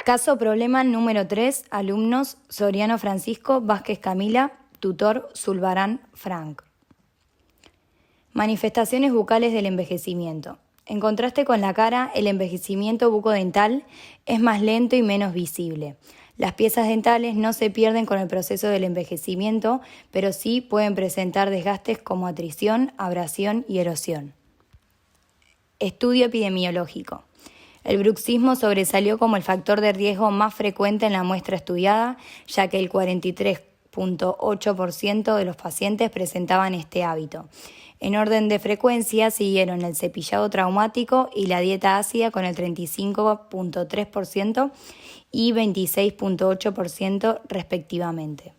Caso problema número 3, alumnos Soriano Francisco, Vázquez Camila, tutor Zulbarán Frank. Manifestaciones bucales del envejecimiento. En contraste con la cara, el envejecimiento bucodental es más lento y menos visible. Las piezas dentales no se pierden con el proceso del envejecimiento, pero sí pueden presentar desgastes como atrición, abrasión y erosión. Estudio epidemiológico. El bruxismo sobresalió como el factor de riesgo más frecuente en la muestra estudiada, ya que el 43,8% de los pacientes presentaban este hábito. En orden de frecuencia siguieron el cepillado traumático y la dieta ácida con el 35,3% y 26,8% respectivamente.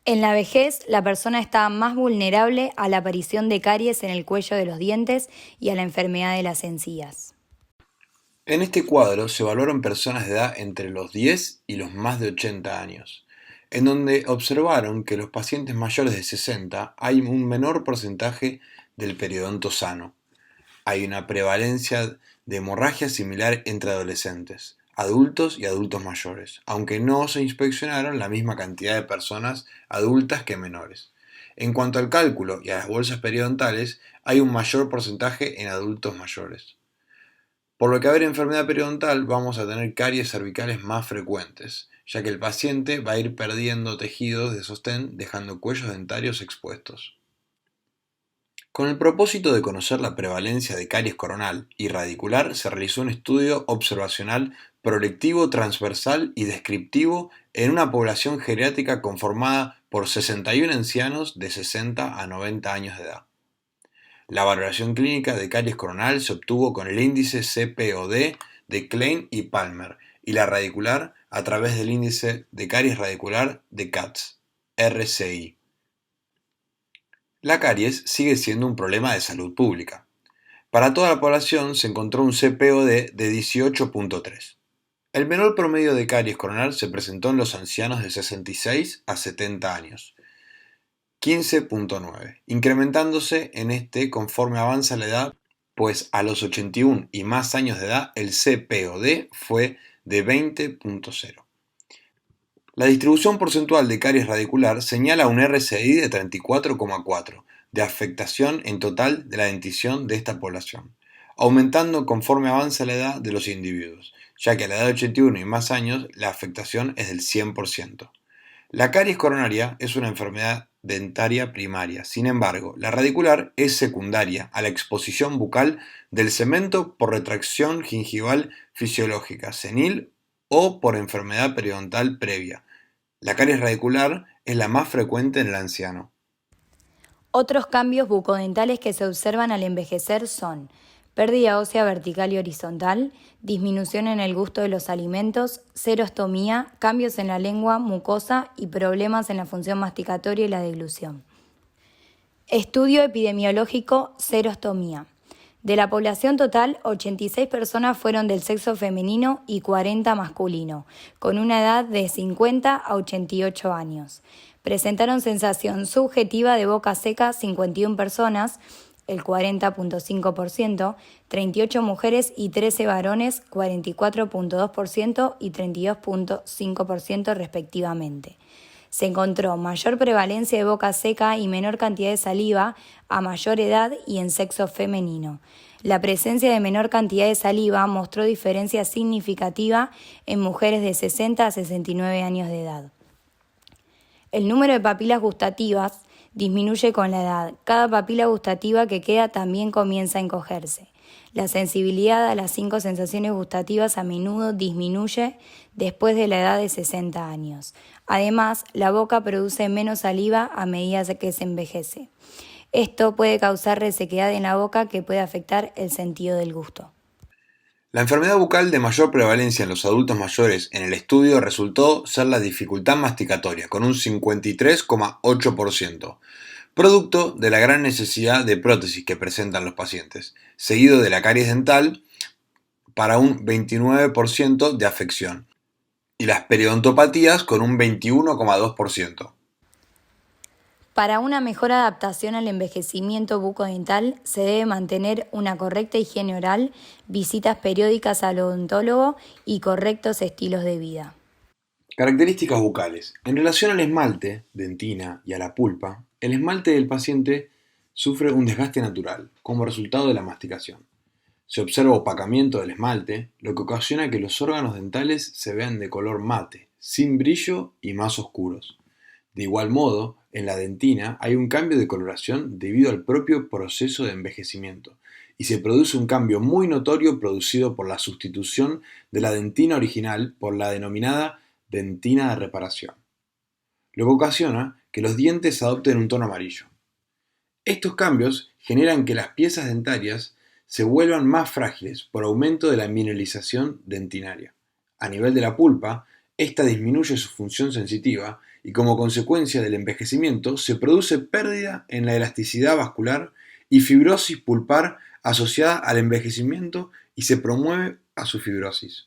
En la vejez, la persona está más vulnerable a la aparición de caries en el cuello de los dientes y a la enfermedad de las encías. En este cuadro se evaluaron personas de edad entre los 10 y los más de 80 años, en donde observaron que los pacientes mayores de 60 hay un menor porcentaje del periodonto sano. Hay una prevalencia de hemorragia similar entre adolescentes, adultos y adultos mayores, aunque no se inspeccionaron la misma cantidad de personas adultas que menores. En cuanto al cálculo y a las bolsas periodontales, hay un mayor porcentaje en adultos mayores. Por lo que a haber enfermedad periodontal vamos a tener caries cervicales más frecuentes, ya que el paciente va a ir perdiendo tejidos de sostén dejando cuellos dentarios expuestos. Con el propósito de conocer la prevalencia de caries coronal y radicular se realizó un estudio observacional proyectivo, transversal y descriptivo en una población geriátrica conformada por 61 ancianos de 60 a 90 años de edad. La valoración clínica de caries coronal se obtuvo con el índice CPOD de Klein y Palmer y la radicular a través del índice de caries radicular de Katz, RCI. La caries sigue siendo un problema de salud pública. Para toda la población se encontró un CPOD de 18,3. El menor promedio de caries coronal se presentó en los ancianos de 66 a 70 años, 15,9, incrementándose en este conforme avanza la edad, pues a los 81 y más años de edad el CPOD fue de 20,0. La distribución porcentual de caries radicular señala un RCI de 34,4 de afectación en total de la dentición de esta población, aumentando conforme avanza la edad de los individuos, ya que a la edad de 81 y más años la afectación es del 100%. La caries coronaria es una enfermedad dentaria primaria, sin embargo, la radicular es secundaria a la exposición bucal del cemento por retracción gingival fisiológica senil o por enfermedad periodontal previa. La caries radicular es la más frecuente en el anciano. Otros cambios bucodentales que se observan al envejecer son pérdida ósea vertical y horizontal, disminución en el gusto de los alimentos, serostomía, cambios en la lengua, mucosa y problemas en la función masticatoria y la deglución. Estudio epidemiológico serostomía. De la población total, 86 personas fueron del sexo femenino y 40 masculino, con una edad de 50 a 88 años. Presentaron sensación subjetiva de boca seca 51 personas, el 40,5%, 38 mujeres y 13 varones, 44,2% y 32,5% respectivamente. Se encontró mayor prevalencia de boca seca y menor cantidad de saliva a mayor edad y en sexo femenino. La presencia de menor cantidad de saliva mostró diferencia significativa en mujeres de 60 a 69 años de edad. El número de papilas gustativas disminuye con la edad. Cada papila gustativa que queda también comienza a encogerse. La sensibilidad a las 5 sensaciones gustativas a menudo disminuye después de la edad de 60 años. Además, la boca produce menos saliva a medida que se envejece. Esto puede causar resequedad en la boca que puede afectar el sentido del gusto. La enfermedad bucal de mayor prevalencia en los adultos mayores en el estudio resultó ser la dificultad masticatoria, con un 53,8%, producto de la gran necesidad de prótesis que presentan los pacientes, seguido de la caries dental para un 29% de afección, y las periodontopatías con un 21,2%. Para una mejor adaptación al envejecimiento bucodental se debe mantener una correcta higiene oral, visitas periódicas al odontólogo y correctos estilos de vida. Características bucales. En relación al esmalte, dentina y a la pulpa, el esmalte del paciente sufre un desgaste natural como resultado de la masticación. Se observa opacamiento del esmalte, lo que ocasiona que los órganos dentales se vean de color mate, sin brillo y más oscuros. De igual modo, en la dentina hay un cambio de coloración debido al propio proceso de envejecimiento, y se produce un cambio muy notorio producido por la sustitución de la dentina original por la denominada dentina de reparación, lo que ocasiona que los dientes adopten un tono amarillo. Estos cambios generan que las piezas dentarias se vuelvan más frágiles por aumento de la mineralización dentinaria. A nivel de la pulpa, esta disminuye su función sensitiva y como consecuencia del envejecimiento se produce pérdida en la elasticidad vascular y fibrosis pulpar asociada al envejecimiento y se promueve a su fibrosis.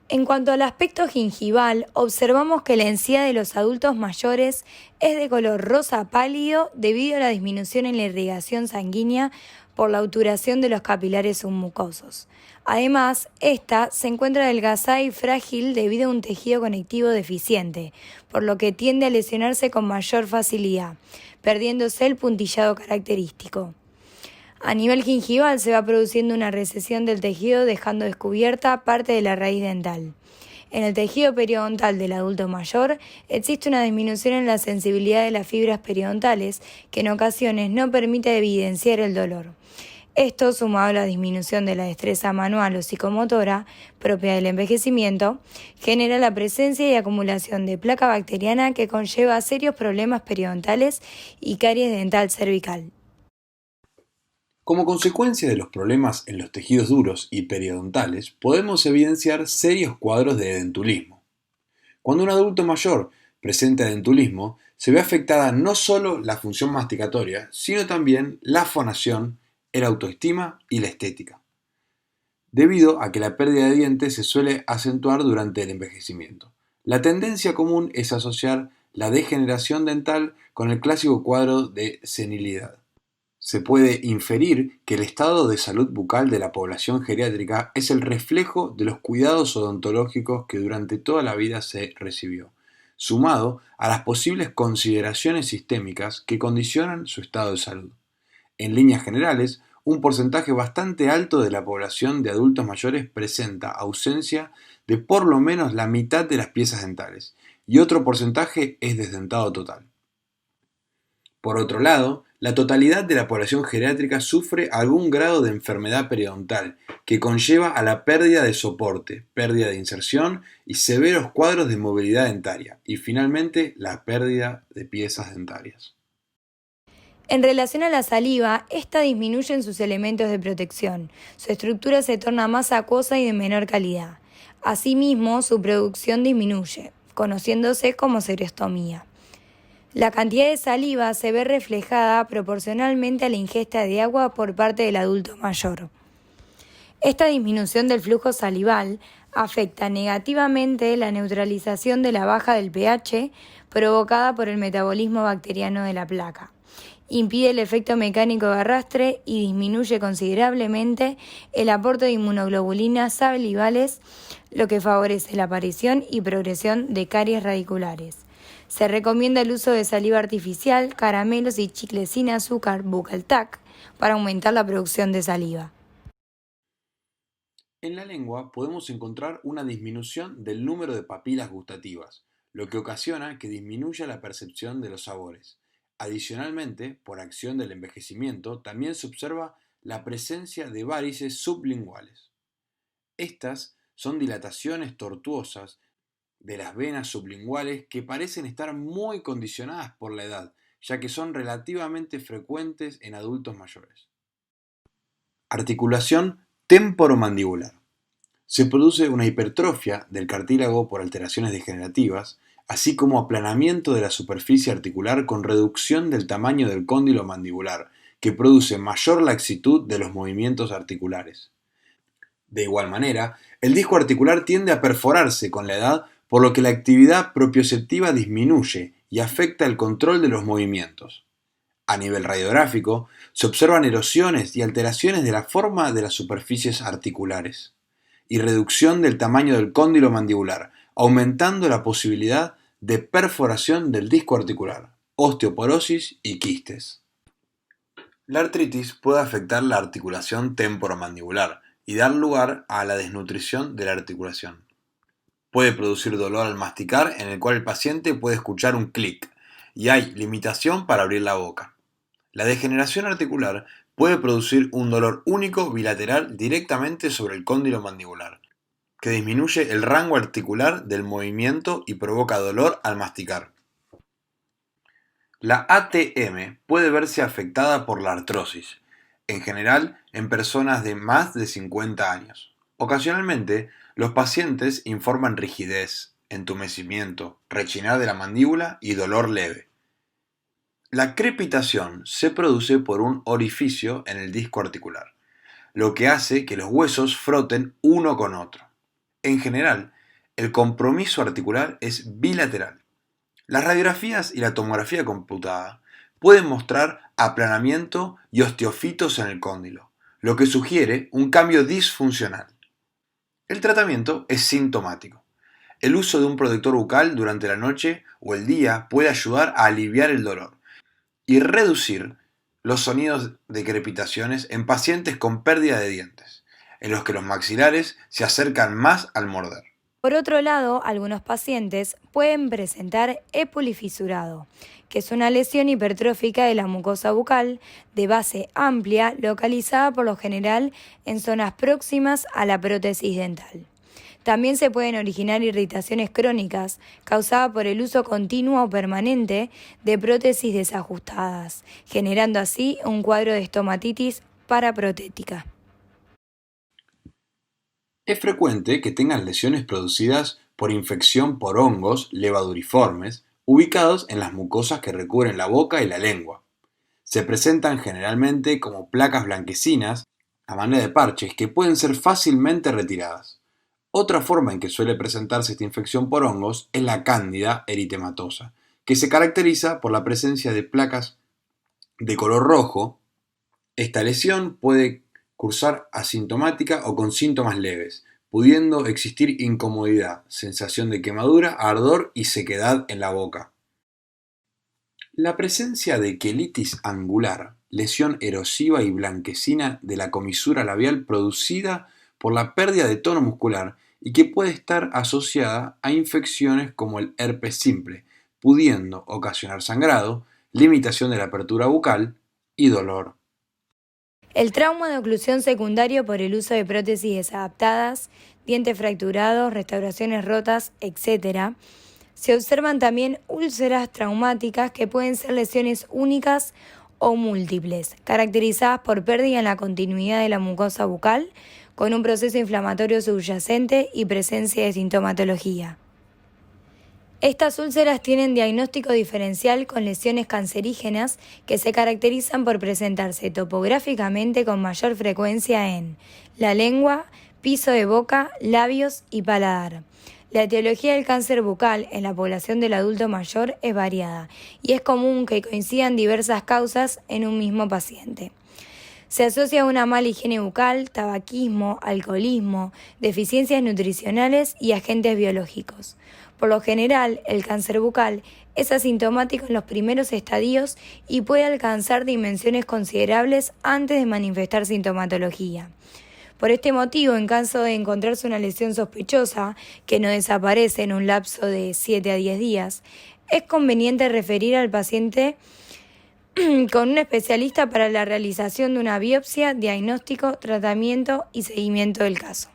En cuanto al aspecto gingival, observamos que la encía de los adultos mayores es de color rosa pálido debido a la disminución en la irrigación sanguínea por la obturación de los capilares submucosos. Además, esta se encuentra adelgazada y frágil debido a un tejido conectivo deficiente, por lo que tiende a lesionarse con mayor facilidad, perdiéndose el puntillado característico. A nivel gingival se va produciendo una recesión del tejido dejando descubierta parte de la raíz dental. En el tejido periodontal del adulto mayor existe una disminución en la sensibilidad de las fibras periodontales que en ocasiones no permite evidenciar el dolor. Esto, sumado a la disminución de la destreza manual o psicomotora propia del envejecimiento, genera la presencia y acumulación de placa bacteriana que conlleva serios problemas periodontales y caries dental cervical. Como consecuencia de los problemas en los tejidos duros y periodontales, podemos evidenciar serios cuadros de edentulismo. Cuando un adulto mayor presenta edentulismo, se ve afectada no solo la función masticatoria, sino también la fonación, el autoestima y la estética, debido a que la pérdida de dientes se suele acentuar durante el envejecimiento. La tendencia común es asociar la degeneración dental con el clásico cuadro de senilidad. Se puede inferir que el estado de salud bucal de la población geriátrica es el reflejo de los cuidados odontológicos que durante toda la vida se recibió, sumado a las posibles consideraciones sistémicas que condicionan su estado de salud. En líneas generales, un porcentaje bastante alto de la población de adultos mayores presenta ausencia de por lo menos la mitad de las piezas dentales, y otro porcentaje es desdentado total. Por otro lado, la totalidad de la población geriátrica sufre algún grado de enfermedad periodontal que conlleva a la pérdida de soporte, pérdida de inserción y severos cuadros de movilidad dentaria, y finalmente la pérdida de piezas dentarias. En relación a la saliva, esta disminuye en sus elementos de protección. Su estructura se torna más acuosa y de menor calidad. Asimismo, su producción disminuye, conociéndose como serostomía. La cantidad de saliva se ve reflejada proporcionalmente a la ingesta de agua por parte del adulto mayor. Esta disminución del flujo salival afecta negativamente la neutralización de la baja del pH provocada por el metabolismo bacteriano de la placa. Impide el efecto mecánico de arrastre y disminuye considerablemente el aporte de inmunoglobulinas salivales, lo que favorece la aparición y progresión de caries radiculares. Se recomienda el uso de saliva artificial, caramelos y chicles sin azúcar, buccal tac, para aumentar la producción de saliva. En la lengua podemos encontrar una disminución del número de papilas gustativas, lo que ocasiona que disminuya la percepción de los sabores. Adicionalmente, por acción del envejecimiento, también se observa la presencia de varices sublinguales. Estas son dilataciones tortuosas de las venas sublinguales que parecen estar muy condicionadas por la edad, ya que son relativamente frecuentes en adultos mayores. Articulación temporomandibular. Se produce una hipertrofia del cartílago por alteraciones degenerativas, así como aplanamiento de la superficie articular con reducción del tamaño del cóndilo mandibular, que produce mayor laxitud de los movimientos articulares. De igual manera, el disco articular tiende a perforarse con la edad, por lo que la actividad propioceptiva disminuye y afecta el control de los movimientos. A nivel radiográfico, se observan erosiones y alteraciones de la forma de las superficies articulares y reducción del tamaño del cóndilo mandibular, aumentando la posibilidad de perforación del disco articular, osteoporosis y quistes. La artritis puede afectar la articulación temporomandibular y dar lugar a la desnutrición de la articulación. Puede producir dolor al masticar, en el cual el paciente puede escuchar un clic, y hay limitación para abrir la boca. La degeneración articular puede producir un dolor único bilateral directamente sobre el cóndilo mandibular, que disminuye el rango articular del movimiento y provoca dolor al masticar. La ATM puede verse afectada por la artrosis, en general en personas de más de 50 años. Ocasionalmente, los pacientes informan rigidez, entumecimiento, rechinar de la mandíbula y dolor leve. La crepitación se produce por un orificio en el disco articular, lo que hace que los huesos froten uno con otro. En general, el compromiso articular es bilateral. Las radiografías y la tomografía computada pueden mostrar aplanamiento y osteofitos en el cóndilo, lo que sugiere un cambio disfuncional. El tratamiento es sintomático. El uso de un protector bucal durante la noche o el día puede ayudar a aliviar el dolor y reducir los sonidos de crepitaciones en pacientes con pérdida de dientes, en los que los maxilares se acercan más al morder. Por otro lado, algunos pacientes pueden presentar epulifisurado, que es una lesión hipertrófica de la mucosa bucal de base amplia localizada por lo general en zonas próximas a la prótesis dental. También se pueden originar irritaciones crónicas causadas por el uso continuo o permanente de prótesis desajustadas, generando así un cuadro de estomatitis paraprotética. Es frecuente que tengan lesiones producidas por infección por hongos levaduriformes ubicados en las mucosas que recubren la boca y la lengua. Se presentan generalmente como placas blanquecinas a manera de parches que pueden ser fácilmente retiradas. Otra forma en que suele presentarse esta infección por hongos es la cándida eritematosa, que se caracteriza por la presencia de placas de color rojo. Esta lesión puede cursar asintomática o con síntomas leves, pudiendo existir incomodidad, sensación de quemadura, ardor y sequedad en la boca. La presencia de quelitis angular, lesión erosiva y blanquecina de la comisura labial producida por la pérdida de tono muscular y que puede estar asociada a infecciones como el herpes simple, pudiendo ocasionar sangrado, limitación de la apertura bucal y dolor. El trauma de oclusión secundario por el uso de prótesis desadaptadas, dientes fracturados, restauraciones rotas, etc. Se observan también úlceras traumáticas que pueden ser lesiones únicas o múltiples, caracterizadas por pérdida en la continuidad de la mucosa bucal, con un proceso inflamatorio subyacente y presencia de sintomatología. Estas úlceras tienen diagnóstico diferencial con lesiones cancerígenas que se caracterizan por presentarse topográficamente con mayor frecuencia en la lengua, piso de boca, labios y paladar. La etiología del cáncer bucal en la población del adulto mayor es variada y es común que coincidan diversas causas en un mismo paciente. Se asocia a una mala higiene bucal, tabaquismo, alcoholismo, deficiencias nutricionales y agentes biológicos. Por lo general, el cáncer bucal es asintomático en los primeros estadios y puede alcanzar dimensiones considerables antes de manifestar sintomatología. Por este motivo, en caso de encontrarse una lesión sospechosa que no desaparece en un lapso de 7 a 10 días, es conveniente referir al paciente con un especialista para la realización de una biopsia, diagnóstico, tratamiento y seguimiento del caso.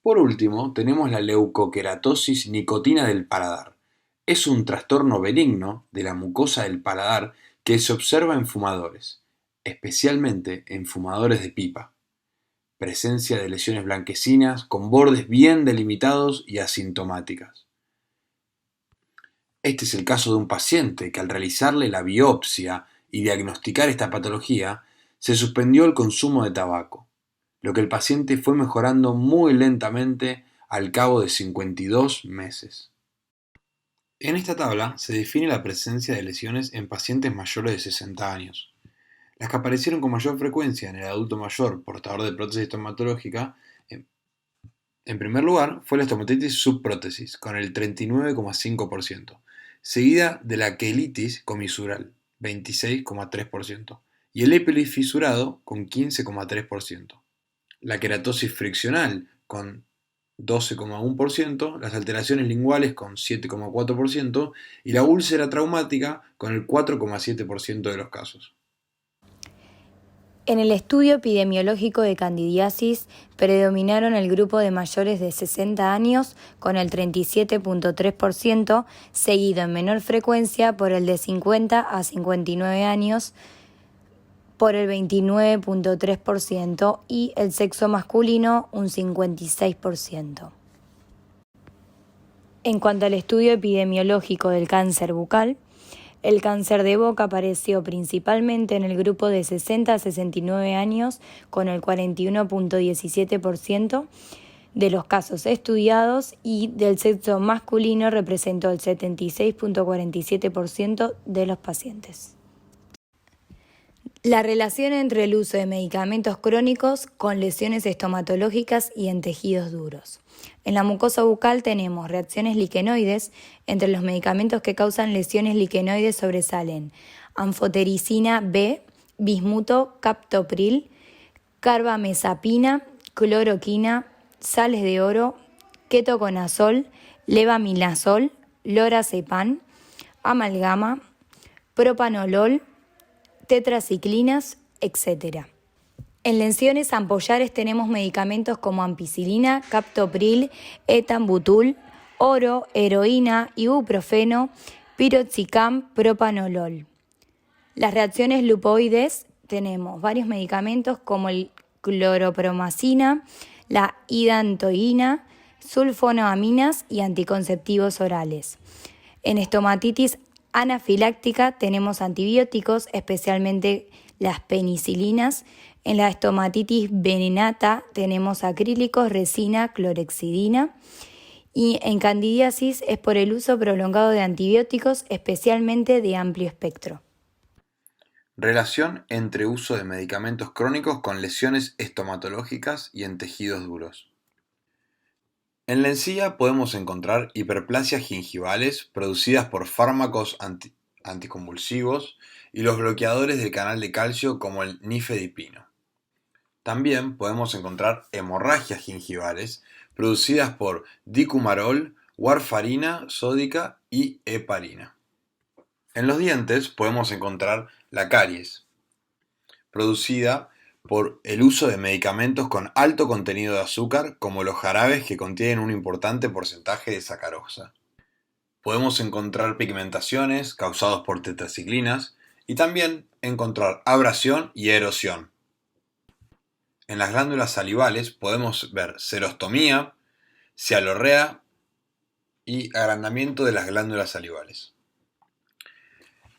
Por último, tenemos la leucoqueratosis nicotina del paladar. Es un trastorno benigno de la mucosa del paladar que se observa en fumadores, especialmente en fumadores de pipa. Presencia de lesiones blanquecinas con bordes bien delimitados y asintomáticas. Este es el caso de un paciente que al realizarle la biopsia y diagnosticar esta patología, se suspendió el consumo de tabaco, lo que el paciente fue mejorando muy lentamente al cabo de 52 meses. En esta tabla se define la presencia de lesiones en pacientes mayores de 60 años. Las que aparecieron con mayor frecuencia en el adulto mayor portador de prótesis estomatológica, en primer lugar, fue la estomatitis subprótesis, con el 39,5%, seguida de la quelitis comisural, 26,3%, y el épilis fisurado, con 15,3%. La queratosis friccional, con 12,1%, las alteraciones linguales con 7,4% y la úlcera traumática con el 4,7% de los casos. En el estudio epidemiológico de candidiasis predominaron el grupo de mayores de 60 años con el 37,3%, seguido en menor frecuencia por el de 50 a 59 años por el 29,3% y el sexo masculino un 56%. En cuanto al estudio epidemiológico del cáncer bucal, el cáncer de boca apareció principalmente en el grupo de 60 a 69 años con el 41,17% de los casos estudiados y del sexo masculino representó el 76,47% de los pacientes. La relación entre el uso de medicamentos crónicos con lesiones estomatológicas y en tejidos duros. En la mucosa bucal tenemos reacciones liquenoides. Entre los medicamentos que causan lesiones liquenoides sobresalen anfotericina B, bismuto, captopril, carbamazepina, cloroquina, sales de oro, ketoconazol, levamisole, lorazepam, amalgama, propanolol, tetraciclinas, etc. En lesiones ampollares tenemos medicamentos como ampicilina, captopril, etambutul, oro, heroína, ibuprofeno, piroxicam, propanolol. Las reacciones lupoides tenemos varios medicamentos como el cloropromacina, la hidantoína, sulfonaminas y anticonceptivos orales. En estomatitis anafiláctica tenemos antibióticos, especialmente las penicilinas. En la estomatitis venenata tenemos acrílicos, resina, clorexidina. Y en candidiasis es por el uso prolongado de antibióticos, especialmente de amplio espectro. Relación entre uso de medicamentos crónicos con lesiones estomatológicas y en tejidos duros. En la encía podemos encontrar hiperplasias gingivales producidas por fármacos anticonvulsivos y los bloqueadores del canal de calcio como el nifedipino. También podemos encontrar hemorragias gingivales producidas por dicumarol, warfarina sódica y heparina. En los dientes podemos encontrar la caries, producida por el uso de medicamentos con alto contenido de azúcar, como los jarabes que contienen un importante porcentaje de sacarosa. Podemos encontrar pigmentaciones causadas por tetraciclinas y también encontrar abrasión y erosión. En las glándulas salivales podemos ver serostomía, cialorrea y agrandamiento de las glándulas salivales.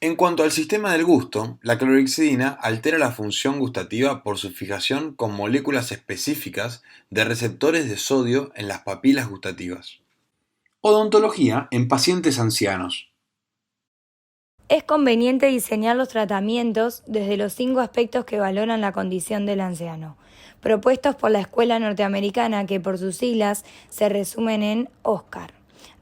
En cuanto al sistema del gusto, la clorexidina altera la función gustativa por su fijación con moléculas específicas de receptores de sodio en las papilas gustativas. Odontología en pacientes ancianos. Es conveniente diseñar los tratamientos desde los 5 aspectos que valoran la condición del anciano, propuestos por la escuela norteamericana que por sus siglas se resumen en OSCAR,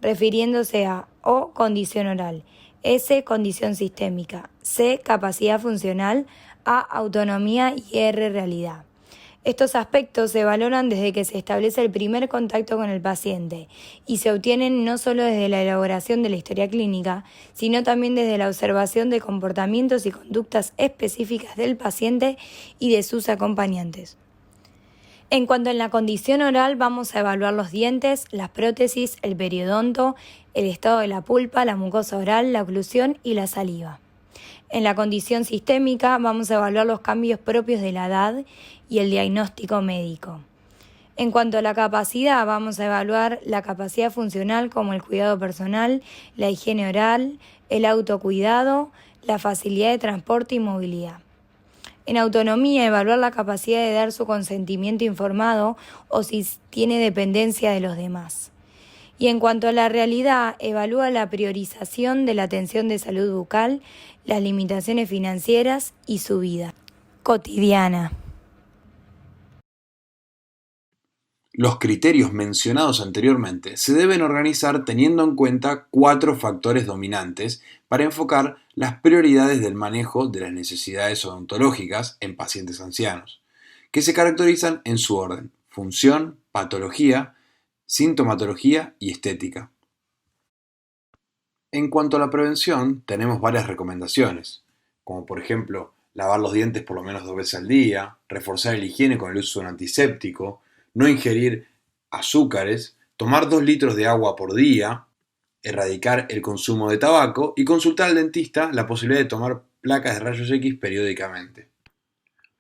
refiriéndose a O, condición oral, S, condición sistémica, C, capacidad funcional, A, autonomía y R, realidad. Estos aspectos se valoran desde que se establece el primer contacto con el paciente y se obtienen no solo desde la elaboración de la historia clínica, sino también desde la observación de comportamientos y conductas específicas del paciente y de sus acompañantes. En cuanto a la condición oral, vamos a evaluar los dientes, las prótesis, el periodonto, el estado de la pulpa, la mucosa oral, la oclusión y la saliva. En la condición sistémica vamos a evaluar los cambios propios de la edad y el diagnóstico médico. En cuanto a la capacidad, vamos a evaluar la capacidad funcional como el cuidado personal, la higiene oral, el autocuidado, la facilidad de transporte y movilidad. En autonomía, evaluar la capacidad de dar su consentimiento informado o si tiene dependencia de los demás. Y en cuanto a la realidad, evalúa la priorización de la atención de salud bucal, las limitaciones financieras y su vida cotidiana. Los criterios mencionados anteriormente se deben organizar teniendo en cuenta 4 factores dominantes para enfocar las prioridades del manejo de las necesidades odontológicas en pacientes ancianos, que se caracterizan en su orden: función, patología, sintomatología y estética. En cuanto a la prevención, tenemos varias recomendaciones, como por ejemplo lavar los dientes por lo menos 2 veces al día, reforzar la higiene con el uso de un antiséptico, no ingerir azúcares, tomar 2 litros de agua por día, erradicar el consumo de tabaco y consultar al dentista la posibilidad de tomar placas de rayos X periódicamente.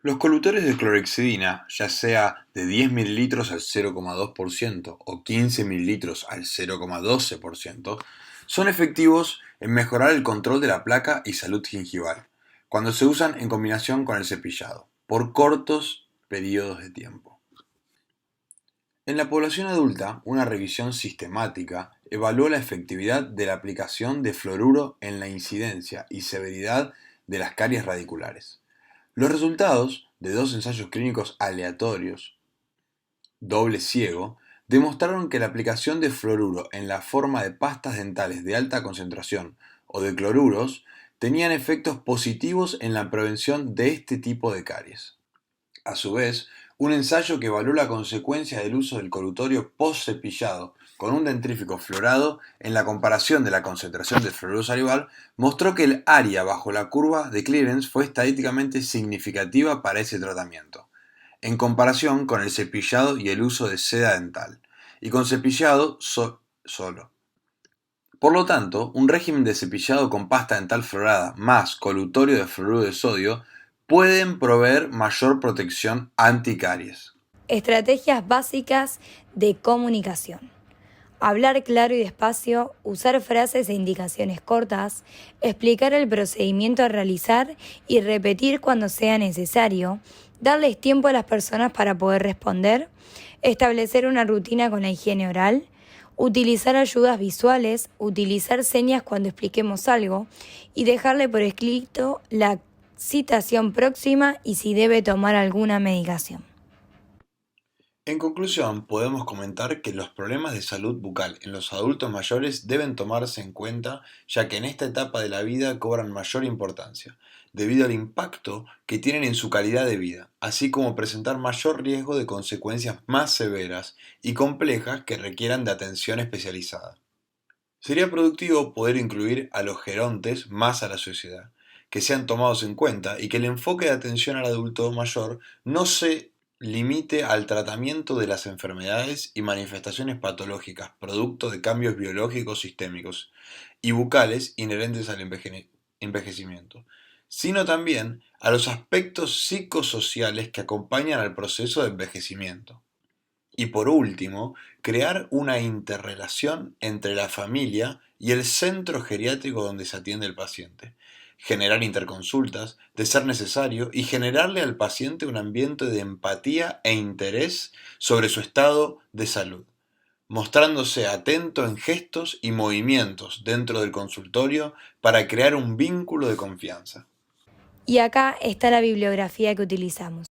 Los colutores de clorhexidina, ya sea de 10 mililitros al 0,2% o 15 mililitros al 0,12%, son efectivos en mejorar el control de la placa y salud gingival, cuando se usan en combinación con el cepillado, por cortos periodos de tiempo. En la población adulta, una revisión sistemática evaluó la efectividad de la aplicación de fluoruro en la incidencia y severidad de las caries radiculares. Los resultados de 2 ensayos clínicos aleatorios, doble ciego, demostraron que la aplicación de fluoruro en la forma de pastas dentales de alta concentración o de cloruros tenían efectos positivos en la prevención de este tipo de caries. A su vez, un ensayo que evaluó la consecuencia del uso del colutorio post-cepillado con un dentrífico fluorado en la comparación de la concentración del fluoruro salival mostró que el área bajo la curva de Clearance fue estadísticamente significativa para ese tratamiento, en comparación con el cepillado y el uso de seda dental, y con cepillado solo. Por lo tanto, un régimen de cepillado con pasta dental fluorada más colutorio de fluoruro de sodio pueden proveer mayor protección anticaries. Estrategias básicas de comunicación. Hablar claro y despacio, usar frases e indicaciones cortas, explicar el procedimiento a realizar y repetir cuando sea necesario, darles tiempo a las personas para poder responder, establecer una rutina con la higiene oral, utilizar ayudas visuales, utilizar señas cuando expliquemos algo y dejarle por escrito la citación próxima y si debe tomar alguna medicación. En conclusión, podemos comentar que los problemas de salud bucal en los adultos mayores deben tomarse en cuenta, ya que en esta etapa de la vida cobran mayor importancia, debido al impacto que tienen en su calidad de vida, así como presentar mayor riesgo de consecuencias más severas y complejas que requieran de atención especializada. Sería productivo poder incluir a los gerontes más a la sociedad, que sean tomados en cuenta y que el enfoque de atención al adulto mayor no se limite al tratamiento de las enfermedades y manifestaciones patológicas producto de cambios biológicos sistémicos y bucales inherentes al envejecimiento, sino también a los aspectos psicosociales que acompañan al proceso de envejecimiento. Y por último, crear una interrelación entre la familia y el centro geriátrico donde se atiende el paciente. Generar interconsultas, de ser necesario, y generarle al paciente un ambiente de empatía e interés sobre su estado de salud, mostrándose atento en gestos y movimientos dentro del consultorio para crear un vínculo de confianza. Y acá está la bibliografía que utilizamos.